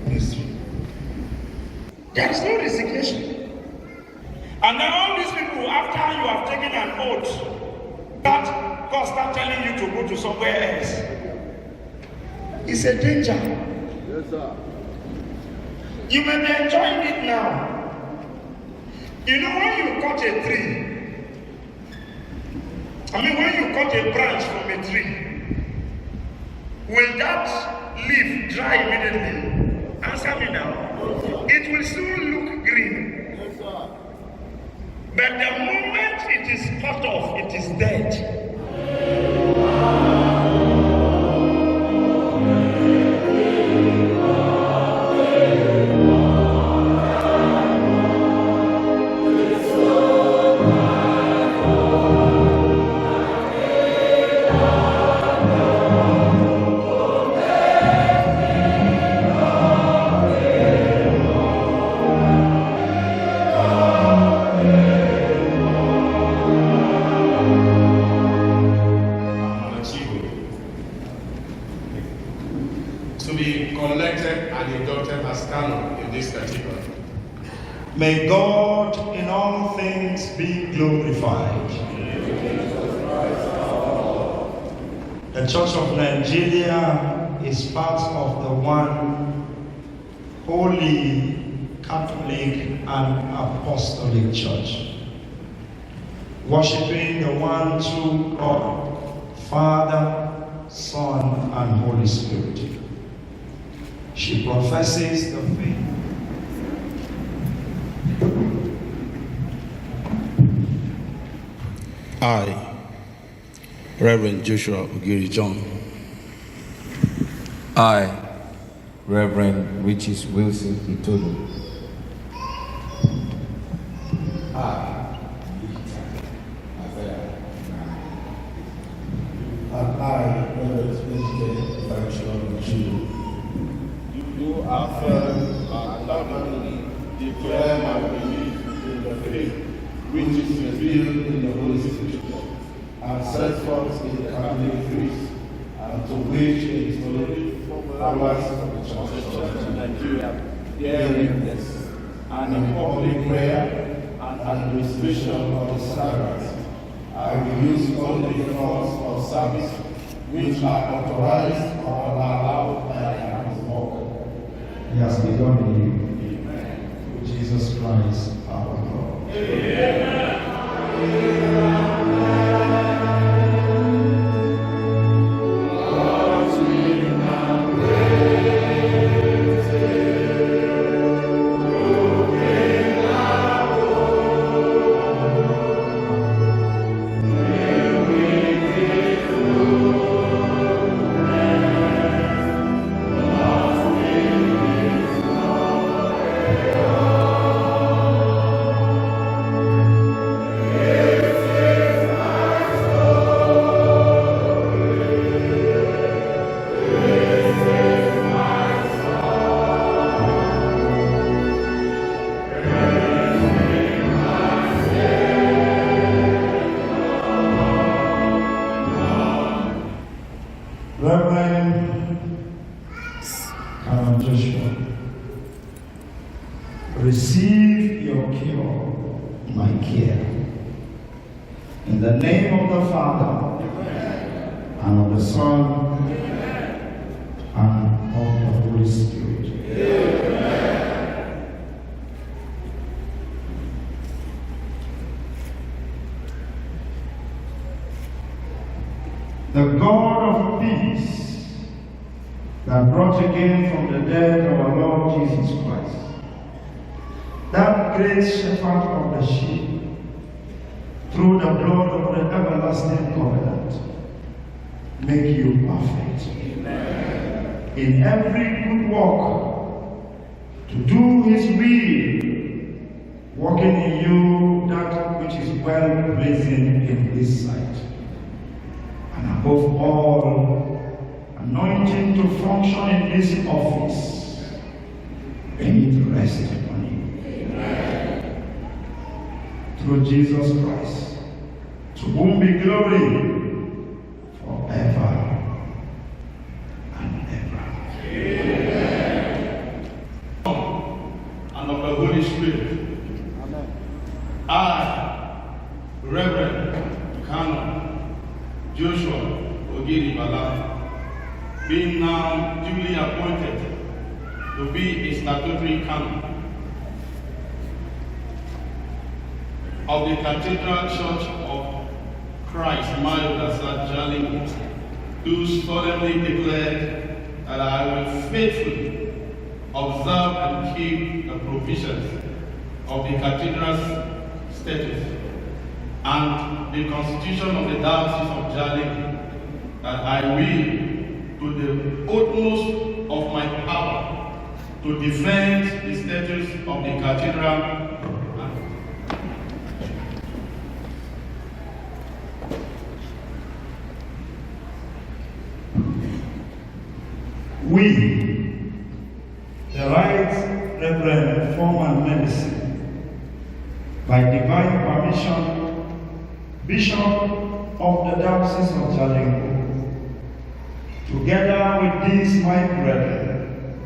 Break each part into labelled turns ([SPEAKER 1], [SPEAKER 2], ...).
[SPEAKER 1] mystery. There is no resignation. And then all these people, after you have taken an oath, that God start telling you to go to somewhere else. It's a danger.
[SPEAKER 2] Yes, sir.
[SPEAKER 1] You may be enjoying it now. You know, when you cut a tree, when you cut a branch from a tree, will that leaf dry immediately? Answer me now. It will still look green.
[SPEAKER 2] Yes, sir.
[SPEAKER 1] But the moment it is cut off, it is dead.
[SPEAKER 3] To be collected and adopted as canon in this category.
[SPEAKER 4] May God in all things be glorified. The Church of Nigeria is part of the one holy Catholic and Apostolic Church, worshiping the one true God, Father, Son, and Holy Spirit. She professes the faith.
[SPEAKER 5] I, Reverend Joshua Ogiri John.
[SPEAKER 6] I, Reverend Richard Wilson Itodo.
[SPEAKER 2] You affirm and loudly declare my belief in the faith which is revealed in the Holy Scripture and set forth in the Catholic faith, and to which it is followed powers of the Church of Nigeria bear witness, and in public prayer and administration of the sacraments, I will use all the forms of service which are authorized or allowed by the law.
[SPEAKER 4] He has begun in you. Through Jesus Christ, our Lord.
[SPEAKER 2] Amen.
[SPEAKER 4] Receive your cure, my care. In the name of the Father, and of the Son, and of the Holy Spirit. The God of peace, that brought again from the dead our Lord Jesus Christ, that great shepherd of the sheep, through the blood of the everlasting covenant, make you perfect. Amen. In every good work, to do his will, working in you that which is well pleasing in his sight. And above all, anointing to function in this office, may it rest upon you. Through Jesus Christ, to whom be glory forever and ever. Amen.
[SPEAKER 3] Spirit. I, Reverend Canon Joshua Ogiri Bala, being now duly appointed to be a statutory canon of the Cathedral Church of Christ, Mayodasa Jalingo, do solemnly declare that I will faithfully observe and keep the provisions of the Cathedral's statutes and the Constitution of the Diocese of Jalingo, that I will, to the utmost of my power, to defend the statutes of the Cathedral
[SPEAKER 4] We, the Right Reverend Foreman Nedison, by divine permission, Bishop of the Diocese of Jalingo, together with these my brethren,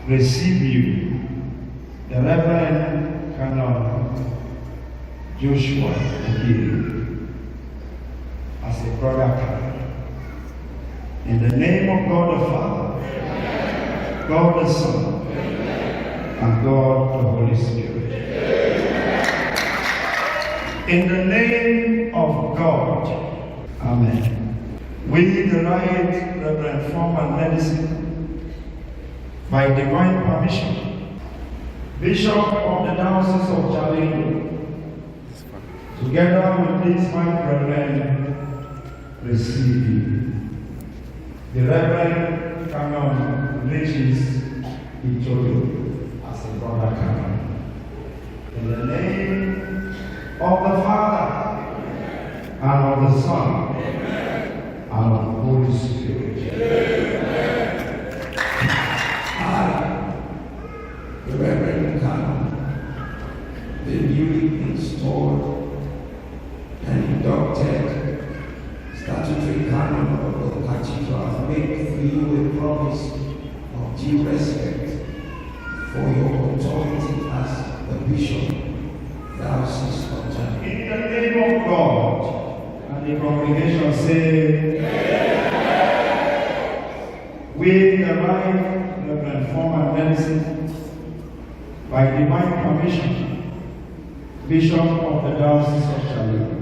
[SPEAKER 4] receive you, the Reverend Canon Joshua Ogiri, as a brother canon. In the name of God the Father, God the Son, and God the Holy Spirit. In the name of God, Amen. We, the Right Reverend Foreman Nedison, by divine permission, Bishop of the Diocese of Jalingo, together with these my brethren, receive you. The Reverend Canon Regis Itodo as a brother canon. In the name of the Father, and of the Son, and of the Holy Spirit.
[SPEAKER 7] I, the Reverend Canon, the newly installed and inducted statutory canon of the Cathedral, make for you a promise of due respect for your authority as the Bishop, Diocese of Jalingo.
[SPEAKER 4] In the name of God, and the congregation say, we, the Right Reverend Foreman Nedison, by divine permission, Bishop of the Diocese of Jalingo,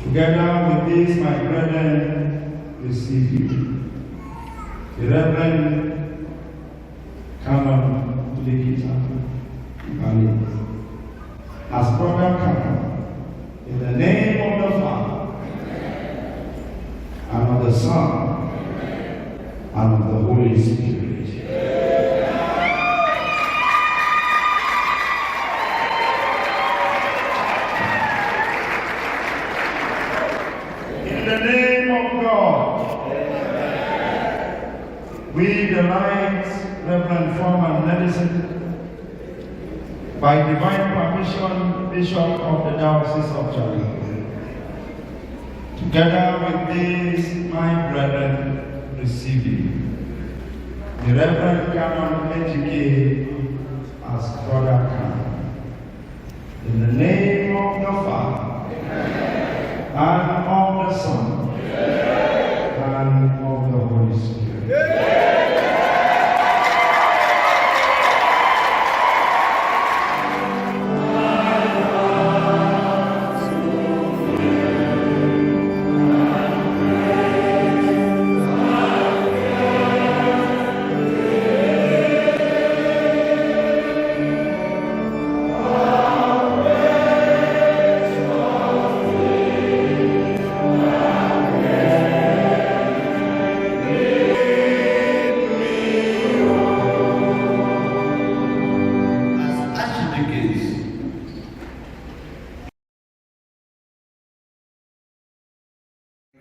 [SPEAKER 4] together with these my brethren, receive you. The Reverend Canon Lekita as brother Canon, in the name of the Father, and of the Son, and of the Holy Spirit. In the name of God, we, the Right Reverend Foreman Nedison, by divine permission, Bishop of the Diocese of Jalingo, together with these my brethren, receive you. The Reverend Canon Ejike as brother Canon. In the name of the Father, and of the Son, and of the Holy Spirit.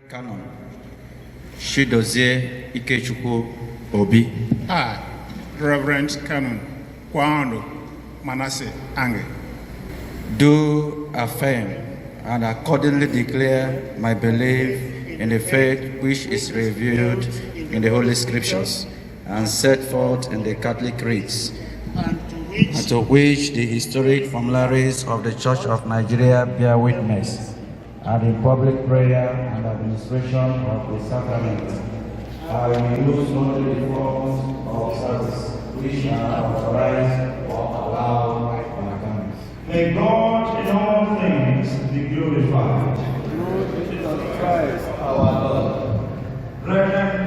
[SPEAKER 5] Canon Chidozie Ikechukwu Obi.
[SPEAKER 8] I, Reverend Canon Kwando Manasseh Ange,
[SPEAKER 5] do affirm and accordingly declare my belief in the faith which is revealed in the Holy Scriptures and set forth in the Catholic rites,
[SPEAKER 8] and to
[SPEAKER 5] and to which the historic formularies of the Church of Nigeria bear witness, and in public prayer and administration of the sacrament, I will use only the forms of service which are authorized or allowed by CANONS.
[SPEAKER 4] May God in all things be glorified.
[SPEAKER 2] Through Jesus Christ our Lord.
[SPEAKER 4] Brethren,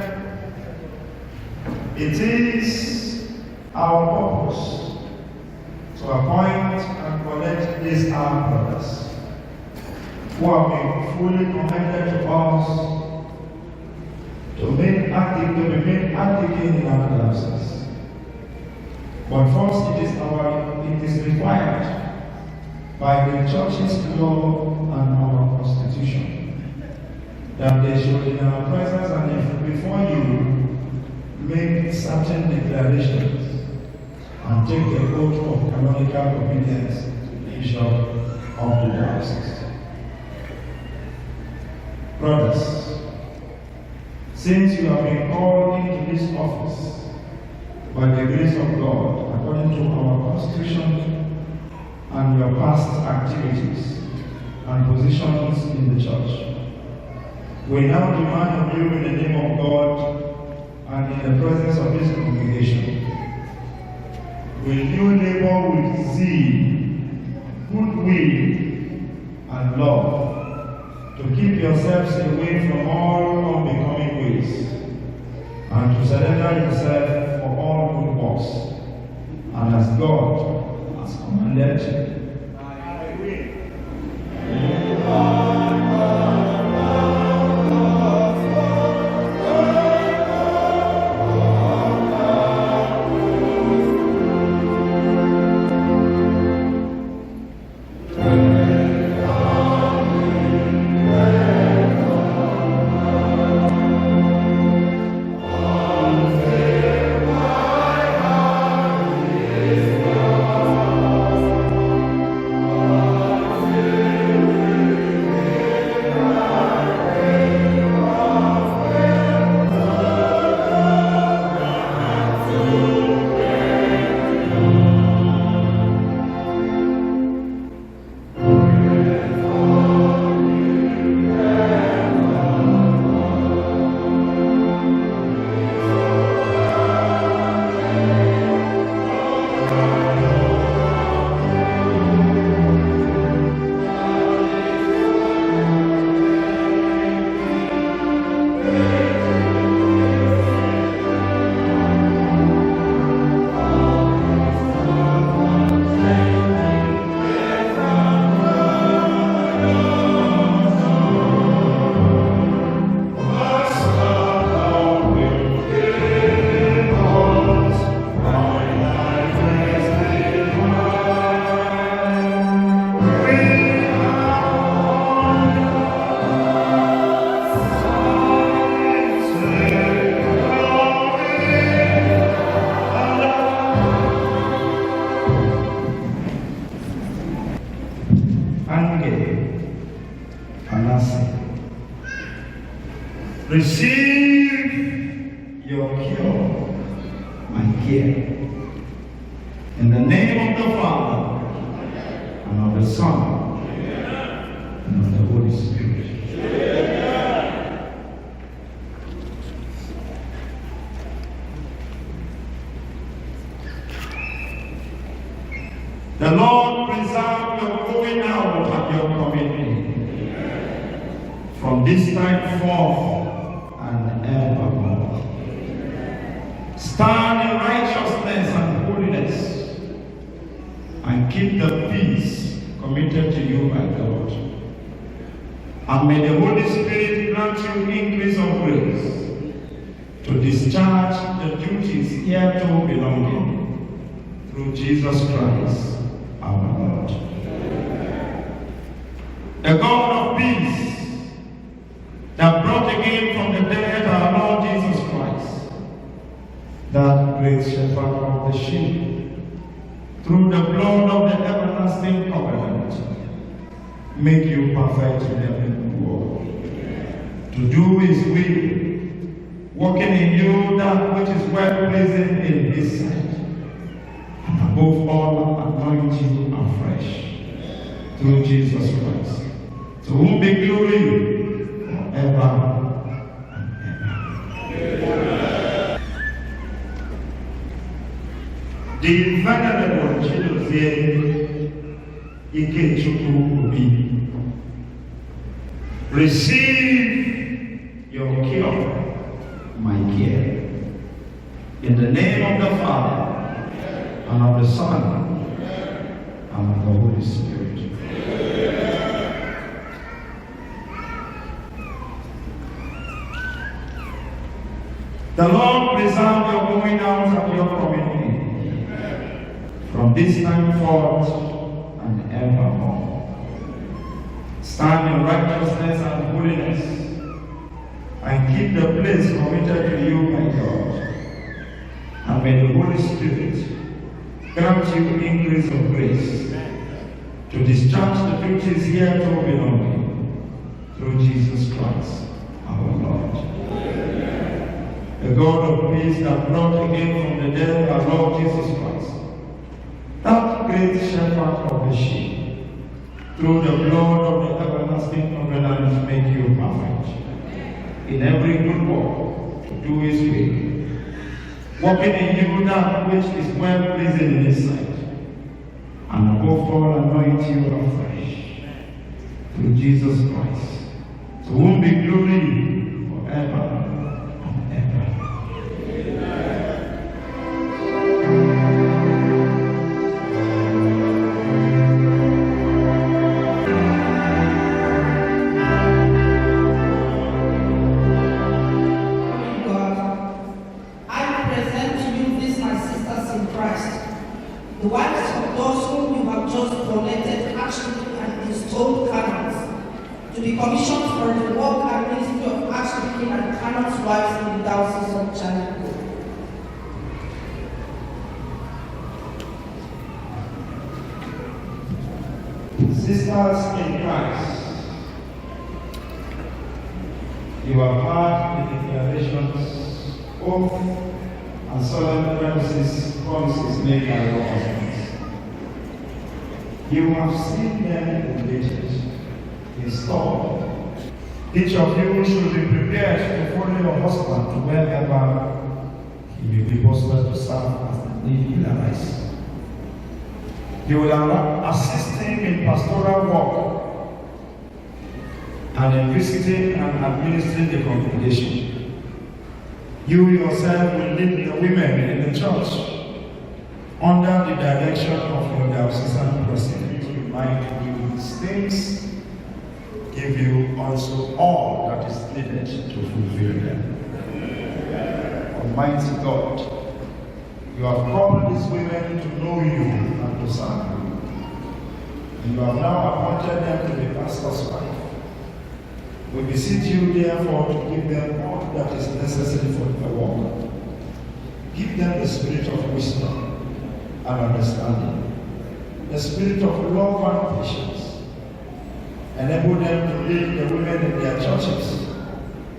[SPEAKER 4] it is our purpose to appoint and collect these our brothers who have been fully commended to us to be made active in our classes. But first, it is required by the Church's law and our Constitution that they should, in our presence and before you, make certain declarations and take the oath of canonical obedience to the bishop of the diocese. Brothers, since you have been called into this office by the grace of God, according to our Constitution and your past activities and positions in the Church, we now demand of you in the name of God and in the presence of this congregation, will you labor with zeal, goodwill, and love to keep yourselves away from all unbecoming ways, and to surrender yourself for all good works, and as God has commanded you. Receive your cure and care. In the name of the Father, and of the Son, and of the Holy Spirit. The Lord preserve your going out and your coming in, from this time forth and evermore. Stand in righteousness and holiness, and keep the peace committed to you by God. And may the Holy Spirit grant you increase of grace to discharge the duties hereto belonging, through Jesus Christ our Lord. The God of peace, that brought again from the dead our Lord Jesus Christ, that great shepherd of the sheep, through the blood of the everlasting covenant, make you perfect in every good work, to do his will, working in you that which is well pleasing in his sight, and above all anoint you afresh through Jesus Christ, to whom be glory forever and ever. The venerable Chidozie Ikechukwu Obi, receive your cure, my care. In the name of the Father, and of the Son, and of the Holy Spirit. The Lord preserve your going out and your coming in, from this time forth and evermore. Stand in righteousness and holiness, and keep the place committed to you by God. And may the Holy Spirit grant you increase of grace to discharge the duties here to belonging through Jesus Christ our Lord. The God of peace that brought again from the dead our Lord Jesus Christ, that great shepherd of the sheep, through the blood of the everlasting covenant, make you perfect in every good work to do his will, working in you that which is well pleasing in his sight, and above all anoint you afresh through Jesus Christ, to whom be glory forever and ever.
[SPEAKER 9] The wives of those whom you have just collected ARCHDEACONS and installed CANONS, to be commissioned for the work and ministry of ARCHDEACON and CANONS wives in the Diocese of Jalingo.
[SPEAKER 4] Sisters in Christ, you have heard the declarations, oath, and solemn promises made by your husbands. You have seen them completed, installed. Each of you should be prepared to follow your husband to wherever he may be posted to serve as the need will arise. You will assist him in pastoral work and in visiting and administering the congregation. You yourself will lead the women in the church under the direction of your diocesan president. You might do these things, give you also all that is needed to fulfill them. Almighty God, you have called these women to know you and to serve you. And you have now appointed them to be pastor's wife. We beseech you, therefore, to give them all that is necessary for the work. Give them the spirit of wisdom and understanding, the spirit of love and patience. Enable them to lead the women in their churches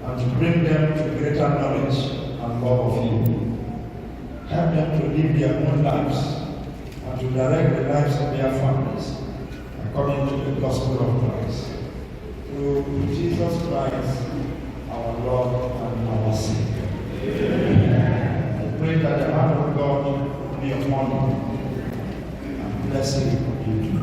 [SPEAKER 4] and to bring them to greater knowledge and love of you. Help them to live their own lives and to direct the lives of their families according to the gospel of Christ. Through Jesus Christ, our Lord and our Savior. Amen. I pray that the hand of God be upon you and bless you completely.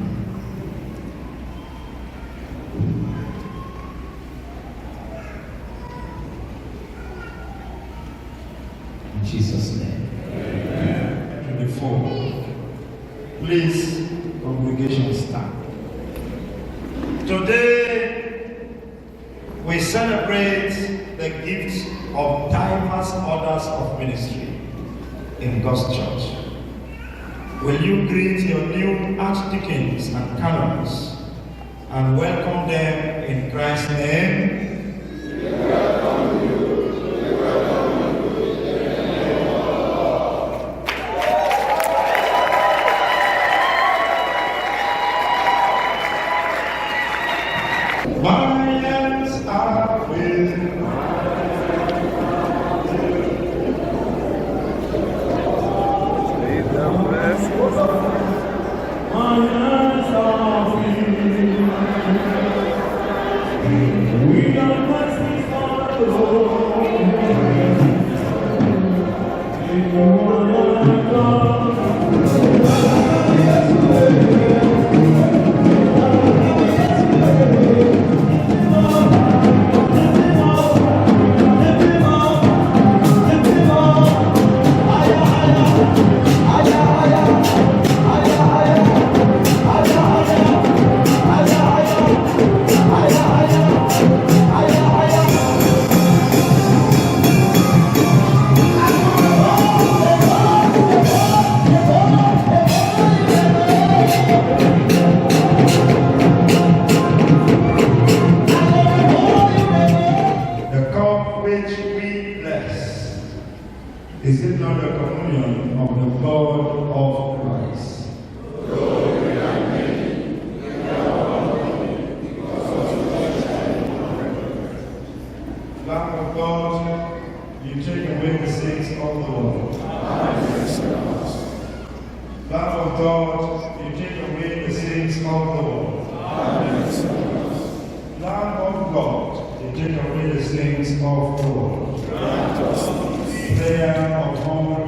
[SPEAKER 4] In Jesus' name. Amen. To the floor. Please, congregation, stand. Today, we celebrate the gifts of diverse orders of ministry in God's church. Will you greet your new archdeacons and canons and welcome them in Christ's name? We welcome you. We welcome you in the name of the Lord. Is it not the communion of the blood of Christ? Lamb of God, you take away the sins of the world. Lamb of God, you take away the sins of the world. Lamb of God, you take away the sins of the world. Prayer of humble